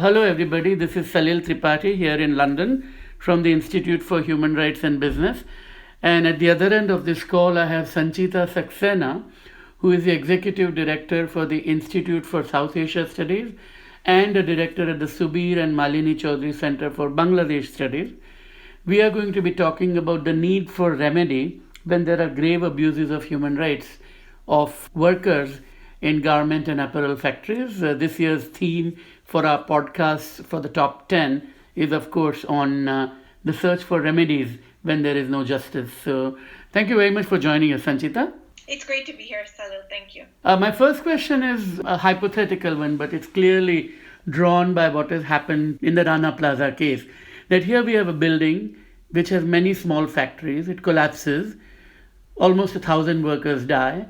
Hello everybody, this is Salil Tripathi here in London from the Institute for Human Rights and Business. And at the other end of this call, I have Sanchita Saxena, who is the Executive Director for the Institute for South Asia Studies and a Director at the Subir and Malini Chaudhary Center for Bangladesh Studies. We are going to be talking about the need for remedy when there are grave abuses of human rights of workers in garment and apparel factories. This year's theme for our podcast for the top 10 is, of course, on the search for remedies when there is no justice. So, thank you very much for joining us, Sanchita. It's great to be here, Salil. Thank you. My first question is a hypothetical one, but it's clearly drawn by what has happened in the Rana Plaza case. That here we have a building which has many small factories. It collapses, almost 1,000 workers die,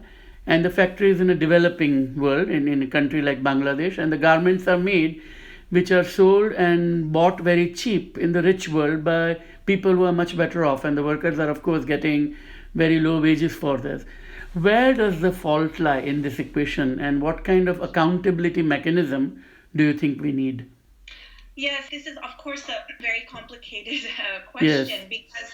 and the factory is in a developing world, in a country like Bangladesh, and the garments are made which are sold and bought very cheap in the rich world by people who are much better off, and the workers are of course getting very low wages for this. Where does the fault lie in this equation, and what kind of accountability mechanism do you think we need? Yes, this is of course a very complicated question. Yes. Because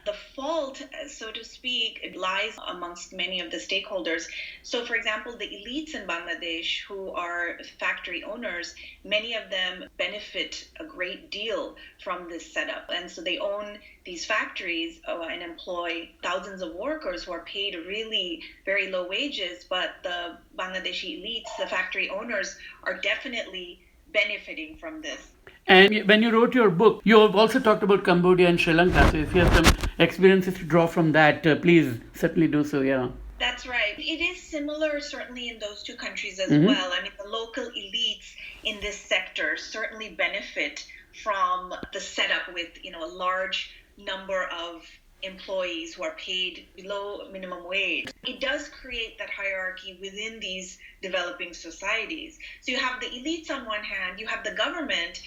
the fault, so to speak, it lies amongst many of the stakeholders. So, for example, the elites in Bangladesh who are factory owners, many of them benefit a great deal from this setup. And so they own these factories and employ thousands of workers who are paid really very low wages. But the Bangladeshi elites, the factory owners, are definitely benefiting from this. And when you wrote your book, you have also talked about Cambodia and Sri Lanka. So if you have some experiences to draw from that, please certainly do so, yeah. That's right. It is similar certainly in those two countries as well. I mean, the local elites in this sector certainly benefit from the setup with, a large number of employees who are paid below minimum wage. It does create that hierarchy within these developing societies. So you have the elites on one hand, you have the government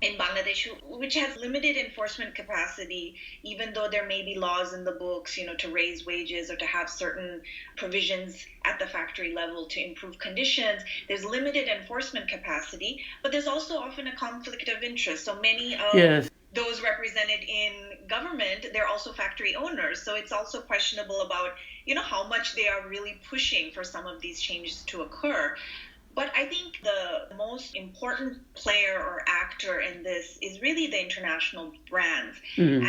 in Bangladesh, which has limited enforcement capacity, even though there may be laws in the books, to raise wages or to have certain provisions at the factory level to improve conditions. There's limited enforcement capacity, but there's also often a conflict of interest. So many of those represented in government, they're also factory owners. So it's also questionable about, how much they are really pushing for some of these changes to occur. But I think the most important player or actor in this is really the international brands. And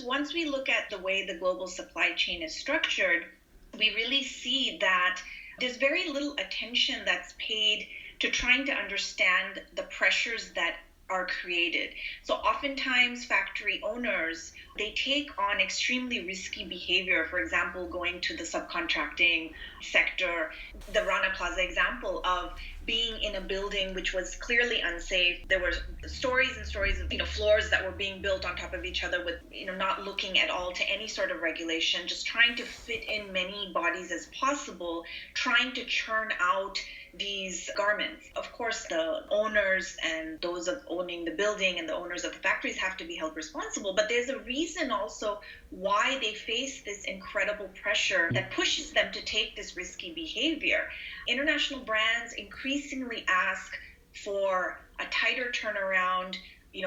once we look at the way the global supply chain is structured, we really see that there's very little attention that's paid to trying to understand the pressures that are created. So oftentimes factory owners, they take on extremely risky behavior. For example, going to the subcontracting sector, the Rana Plaza example of being in a building which was clearly unsafe. There were stories and stories of floors that were being built on top of each other with not looking at all to any sort of regulation, just trying to fit in many bodies as possible, trying to churn out these garments. Of course, the owners and those of owning the building and the owners of the factories have to be held responsible, but there's a reason also why they face this incredible pressure that pushes them to take this risky behavior. International brands increasingly ask for a tighter turnaround,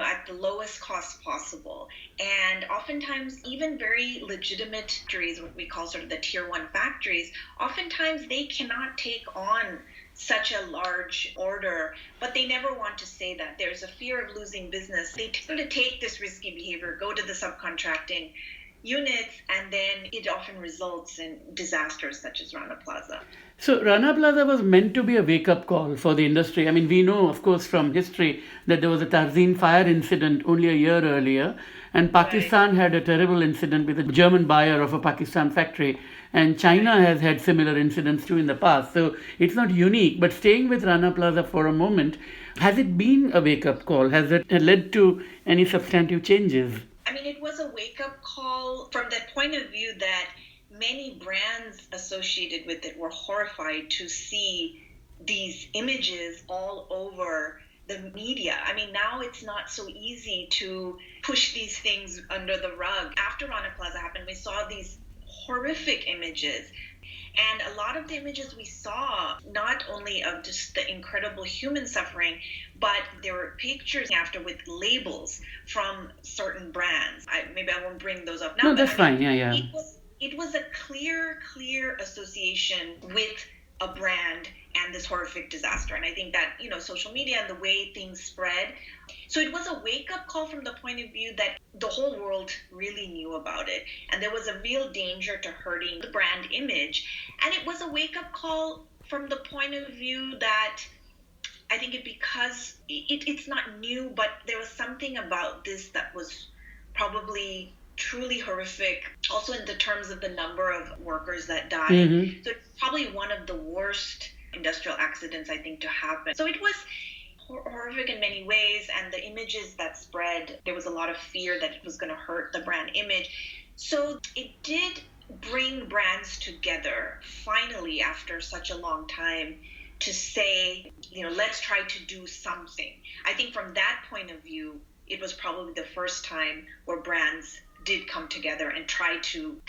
at the lowest cost possible. And oftentimes, even very legitimate factories, what we call sort of the tier one factories, oftentimes they cannot take on such a large order, but they never want to say that. There's a fear of losing business. They tend to take this risky behavior, go to the subcontracting units, and then it often results in disasters such as Rana Plaza. So Rana Plaza was meant to be a wake-up call for the industry. I mean, we know, of course, from history that there was a Tarzeen fire incident only a year earlier, and Pakistan had a terrible incident with a German buyer of a Pakistan factory, and China has had similar incidents too in the past. So it's not unique, but staying with Rana Plaza for a moment, has it been a wake-up call? Has it led to any substantive changes? I mean, it was a wake-up call from the point of view that many brands associated with it were horrified to see these images all over the media. I mean, now it's not so easy to push these things under the rug. After Rana Plaza happened, we saw these horrific images. And a lot of the images we saw, not only of just the incredible human suffering, but there were pictures after with labels from certain brands. Maybe I won't bring those up now. No, that's fine. Yeah. It was a clear association with a brand and this horrific disaster. And I think that, social media and the way things spread. So it was a wake-up call from the point of view that the whole world really knew about it. And there was a real danger to hurting the brand image. And it was a wake-up call from the point of view that I think because it's not new, but there was something about this that was probably truly horrific, also in the terms of the number of workers that died. Mm-hmm. So it's probably one of the worst industrial accidents, I think, to happen. So it was horrific in many ways, and the images that spread, there was a lot of fear that it was going to hurt the brand image. So it did bring brands together, finally, after such a long time, to say, let's try to do something. I think from that point of view, it was probably the first time where brands did come together and try to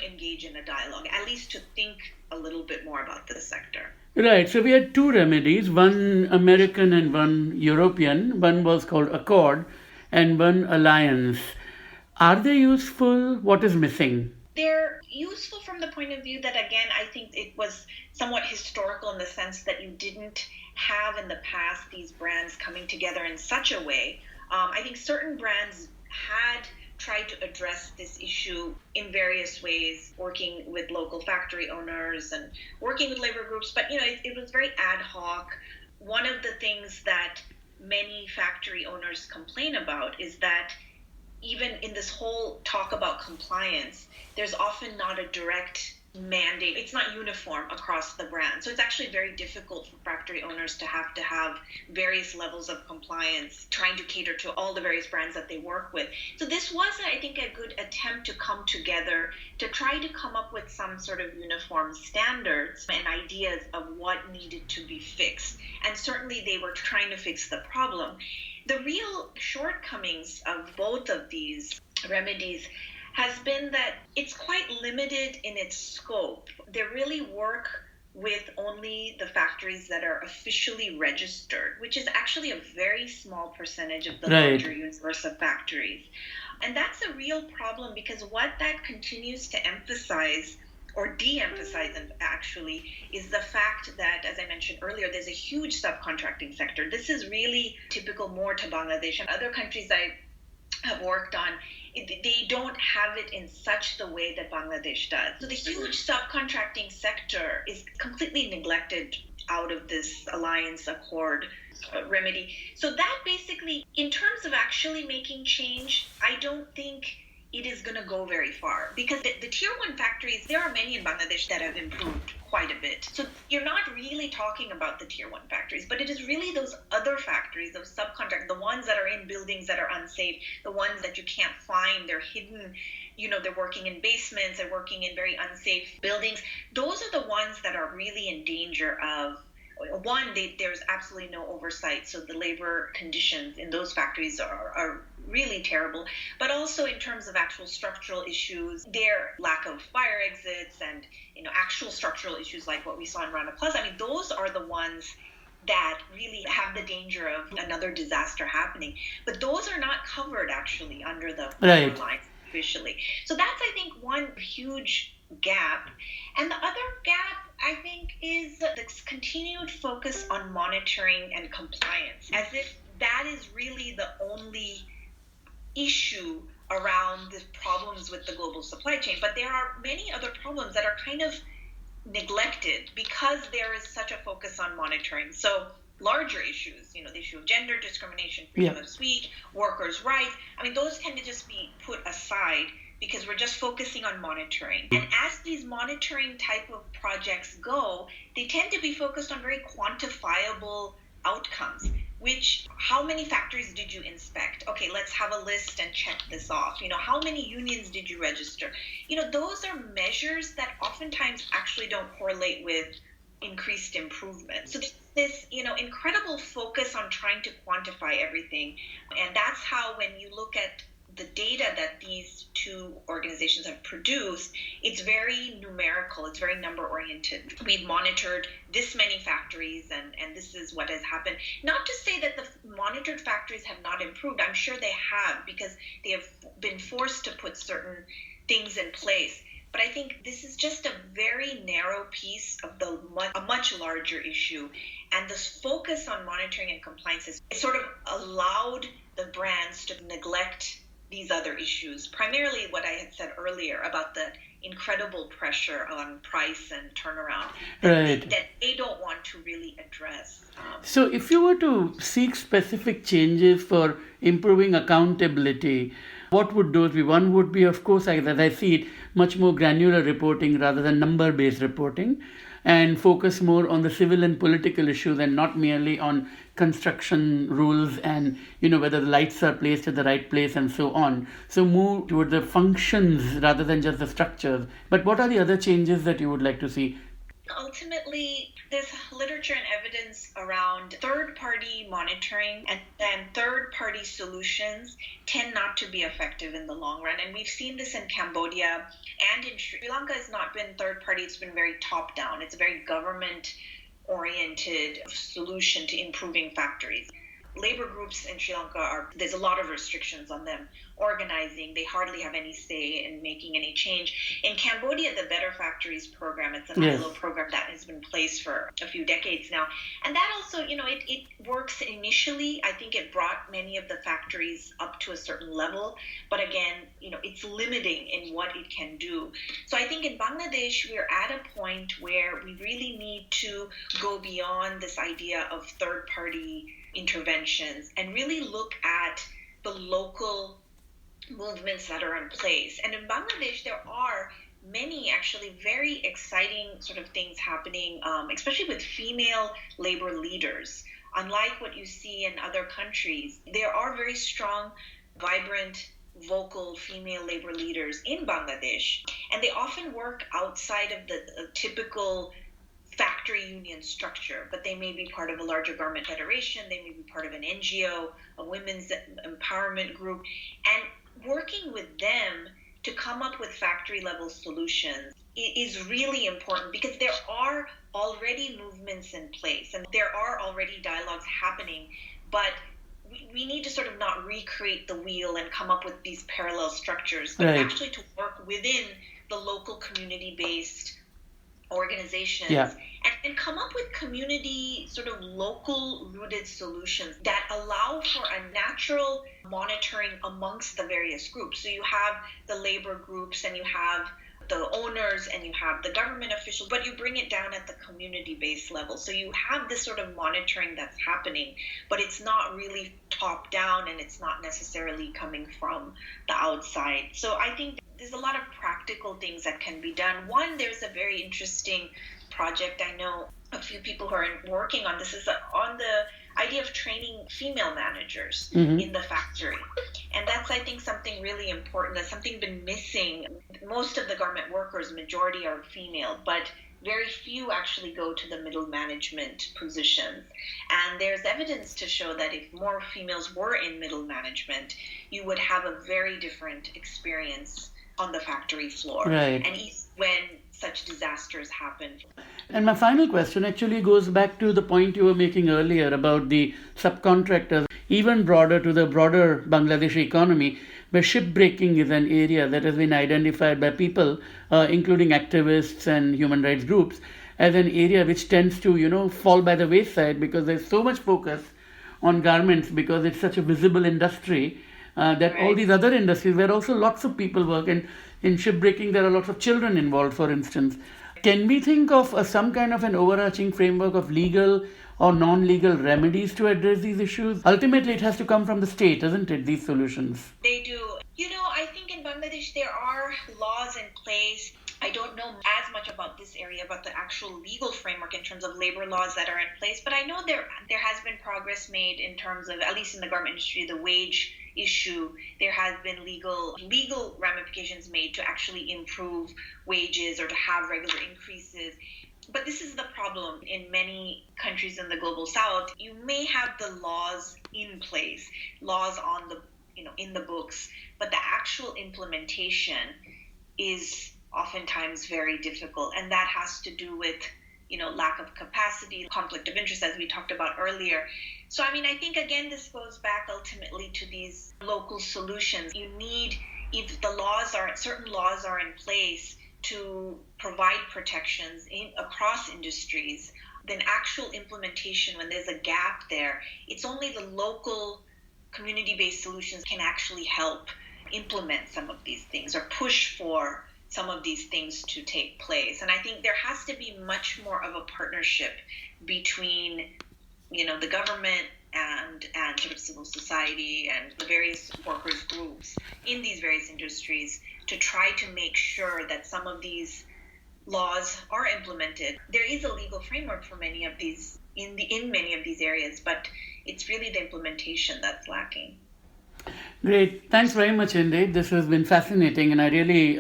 engage in a dialogue, at least to think a little bit more about this sector. Right. So we had two remedies, one American and one European. One was called Accord and one Alliance. Are they useful? What is missing? They're useful from the point of view that, again, I think it was somewhat historical in the sense that you didn't have in the past these brands coming together in such a way. I think certain brands had tried to address this issue in various ways, working with local factory owners and working with labor groups, but it was very ad hoc. One of the things that many factory owners complain about is that even in this whole talk about compliance, there's often not a direct mandate. It's not uniform across the brand. So it's actually very difficult for factory owners to have various levels of compliance, trying to cater to all the various brands that they work with. So this was, I think, a good attempt to come together to try to come up with some sort of uniform standards and ideas of what needed to be fixed. And certainly they were trying to fix the problem. The real shortcomings of both of these remedies has been that it's quite limited in its scope. They really work with only the factories that are officially registered, which is actually a very small percentage of the larger universe of factories. And that's a real problem because what that continues to emphasize or de-emphasize actually is the fact that, as I mentioned earlier, there's a huge subcontracting sector. This is really typical more to Bangladesh and other countries I have worked on. They don't have it in such the way that Bangladesh does. So the huge subcontracting sector is completely neglected out of this Alliance Accord remedy. So that basically, in terms of actually making change, I don't think it is going to go very far because the tier 1 factories, there are many in Bangladesh that have improved quite a bit. So you're not really talking about the tier 1 factories, but it is really those other factories, those subcontractors, the ones that are in buildings that are unsafe, the ones that you can't find, they're hidden, they're working in basements, they're working in very unsafe buildings. Those are the ones that are really in danger of, one, there's absolutely no oversight, so the labor conditions in those factories are really terrible, but also in terms of actual structural issues, their lack of fire exits and actual structural issues like what we saw in Rana Plaza. I mean, those are the ones that really have the danger of another disaster happening, but those are not covered actually under the lines officially. So that's, I think, one huge gap. And the other gap, I think, is this continued focus on monitoring and compliance, as if that is really the only issue around the problems with the global supply chain. But there are many other problems that are kind of neglected because there is such a focus on monitoring. So larger issues, the issue of gender discrimination, freedom of speech, workers' rights, I mean, those tend to just be put aside because we're just focusing on monitoring. And as these monitoring type of projects go, they tend to be focused on very quantifiable outcomes, which, how many factories did you inspect? Okay, let's have a list and check this off. How many unions did you register? Those are measures that oftentimes actually don't correlate with increased improvement. So this, incredible focus on trying to quantify everything. And that's how, when you look at the data that these two organizations have produced, it's very numerical, it's very number oriented. We've monitored this many factories and this is what has happened. Not to say that the monitored factories have not improved. I'm sure they have, because they have been forced to put certain things in place. But I think this is just a very narrow piece of a much larger issue. And this focus on monitoring and compliance has sort of allowed the brands to neglect these other issues, primarily what I had said earlier about the incredible pressure on price and turnaround that they don't want to really address. So if you were to seek specific changes for improving accountability, what would those be? One would be, of course, as I see it, much more granular reporting rather than number-based reporting, and focus more on the civil and political issues and not merely on construction rules and whether the lights are placed at the right place and so on. So move toward the functions rather than just the structures. But what are the other changes that you would like to see? Ultimately, there's literature and evidence around third-party monitoring and third-party solutions tend not to be effective in the long run. And we've seen this in Cambodia and in Sri Lanka. Has not been third-party, it's been very top-down. It's a very government-oriented solution to improving factories. Labor groups in Sri Lanka, there's a lot of restrictions on them organizing. They hardly have any say in making any change. In Cambodia, the Better Factories program, it's an ILO program that has been in place for a few decades now. And that also, it works initially. I think it brought many of the factories up to a certain level. But again, it's limiting in what it can do. So I think in Bangladesh, we're at a point where we really need to go beyond this idea of third-party interventions and really look at the local movements that are in place. And in Bangladesh, there are many actually very exciting sort of things happening, especially with female labor leaders. Unlike what you see in other countries, there are very strong, vibrant, vocal female labor leaders in Bangladesh, and they often work outside of the typical factory union structure, but they may be part of a larger garment federation, they may be part of an NGO, a women's empowerment group, and working with them to come up with factory level solutions is really important, because there are already movements in place and there are already dialogues happening, but we need to sort of not recreate the wheel and come up with these parallel structures, but actually to work within the local community-based organizations and come up with community sort of local rooted solutions that allow for a natural monitoring amongst the various groups. So you have the labor groups and you have the owners and you have the government officials, but you bring it down at the community-based level. So you have this sort of monitoring that's happening, but it's not really top down and it's not necessarily coming from the outside. So I think there's a lot of practical things that can be done. One, there's a very interesting project. I know a few people who are working on this is on the idea of training female managers in the factory. And that's, I think, something really important. That's something been missing. Most of the garment workers, majority are female, but very few actually go to the middle management positions. And there's evidence to show that if more females were in middle management, you would have a very different experience on the factory floor. And when such disasters happen. And my final question actually goes back to the point you were making earlier about the subcontractors, even broader to the broader Bangladeshi economy, where shipbreaking is an area that has been identified by people, including activists and human rights groups, as an area which tends to, fall by the wayside because there's so much focus on garments because it's such a visible industry that all these other industries where also lots of people work, and in shipbreaking there are lots of children involved, for instance. Can we think of some kind of an overarching framework of legal or non-legal remedies to address these issues? Ultimately, it has to come from the state, doesn't it, these solutions? They do. I think in Bangladesh there are laws in place. I don't know as much about this area, about the actual legal framework in terms of labor laws that are in place, but I know there has been progress made in terms of, at least in the garment industry, the wage issue. There has been legal ramifications made to actually improve wages or to have regular increases. But this is the problem in many countries in the global south. You may have the laws in place, laws on the in the books, but the actual implementation is oftentimes very difficult, and that has to do with lack of capacity, conflict of interest, as we talked about earlier. So I think again this goes back ultimately to these local solutions. You need, if certain laws are in place to provide protections across industries, then actual implementation, when there's a gap there, it's only the local community-based solutions can actually help implement some of these things or push for some of these things to take place. And I think there has to be much more of a partnership between, the government and sort of civil society and the various workers groups in these various industries to try to make sure that some of these laws are implemented. There is a legal framework for many of these in many of these areas, but it's really the implementation that's lacking. Great. Thanks very much, indeed. This has been fascinating, and I really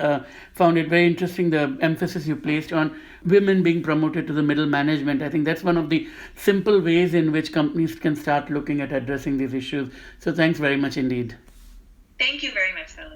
found it very interesting, the emphasis you placed on women being promoted to the middle management. I think that's one of the simple ways in which companies can start looking at addressing these issues. So thanks very much indeed. Thank you very much, Salil.